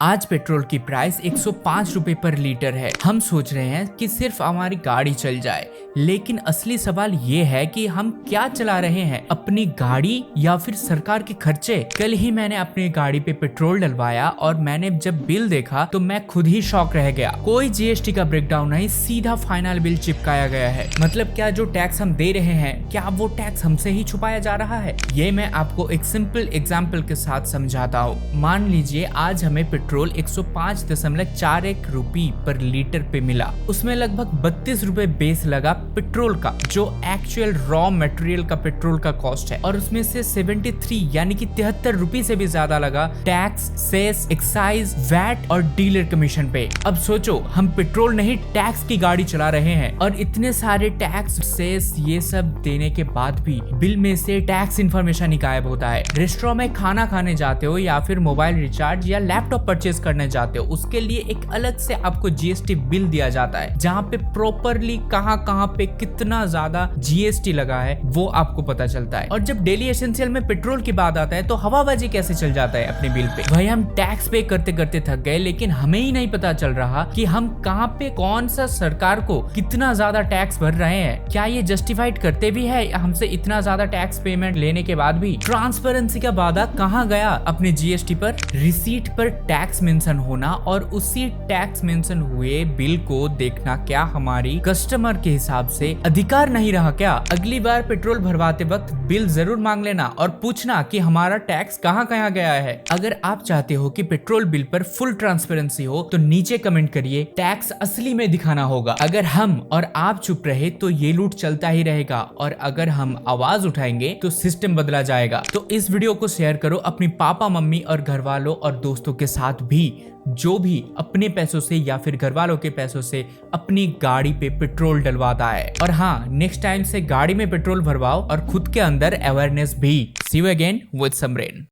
आज पेट्रोल की प्राइस 105 रुपए पर लीटर है। हम सोच रहे हैं कि सिर्फ हमारी गाड़ी चल जाए, लेकिन असली सवाल ये है कि हम क्या चला रहे हैं, अपनी गाड़ी या फिर सरकार के खर्चे। कल ही मैंने अपनी गाड़ी पे पेट्रोल डलवाया और मैंने जब बिल देखा तो मैं खुद ही शॉक रह गया। कोई जीएसटी का ब्रेकडाउन नहीं, सीधा फाइनल बिल चिपकाया गया है। मतलब क्या जो टैक्स हम दे रहे हैं, क्या वो टैक्स हमसे ही छुपाया जा रहा है? ये मैं आपको एक सिंपल एग्जाम्पल के साथ समझाता हूँ। मान लीजिए आज हमें पेट्रोल 105.41 रुपए पर लीटर पे मिला। उसमें लगभग 32 रुपए बेस लगा पेट्रोल का, जो एक्चुअल रॉ मटेरियल का पेट्रोल का कॉस्ट है, और उसमें से 73 यानी कि 73 रुपए से भी ज्यादा लगा टैक्स, सेस, एक्साइज, वैट और डीलर कमीशन पे। अब सोचो, हम पेट्रोल नहीं टैक्स की गाड़ी चला रहे हैं, और इतने सारे टैक्स, सेस ये सब देने के बाद भी बिल में से टैक्स इन्फॉर्मेशन ही गायब होता है। रेस्टोरेंट में खाना खाने जाते हो या फिर मोबाइल रिचार्ज या लैपटॉप परचेज करने जाते हो, उसके लिए एक अलग से आपको जीएसटी बिल दिया जाता है, जहाँ पे प्रॉपरली कहाँ पे कितना ज्यादा जीएसटी लगा है वो आपको पता चलता है। और जब डेली एसेंशियल में पेट्रोल की बात आता है तो हवाबाजी कैसे चल जाता है अपने बिल पे। भाई हम टैक्स पे करते करते थक गए, लेकिन हमें ही नहीं पता चल रहा कि हम कहाँ पे कौन सा सरकार को कितना ज्यादा टैक्स भर रहे हैं। क्या ये जस्टिफाइड करते भी है हमसे इतना ज्यादा टैक्स पेमेंट लेने के बाद भी? ट्रांसपेरेंसी का वादा कहाँ गया अपने जीएसटी पर? रिसीट पर टैक्स मेंशन होना और उसी टैक्स मेंशन हुए बिल को देखना क्या हमारी कस्टमर के हिसाब से अधिकार नहीं रहा क्या? अगली बार पेट्रोल भरवाते वक्त बिल जरूर मांग लेना और पूछना कि हमारा टैक्स कहाँ कहाँ गया है। अगर आप चाहते हो कि पेट्रोल बिल पर फुल ट्रांसपेरेंसी हो तो नीचे कमेंट करिए, टैक्स असली में दिखाना होगा। अगर हम और आप चुप रहे तो ये लूट चलता ही रहेगा, और अगर हम आवाज उठाएंगे तो सिस्टम बदला जाएगा। तो इस वीडियो को शेयर करो अपनी पापा, मम्मी और घर वालों और दोस्तों के साथ भी, जो भी अपने पैसों से या फिर घर वालों के पैसों से अपनी गाड़ी पे पेट्रोल डलवाता है। और हाँ, नेक्स्ट टाइम से गाड़ी में पेट्रोल भरवाओ और खुद के अंदर अवेयरनेस भी। सी यू अगेन विद समरेन।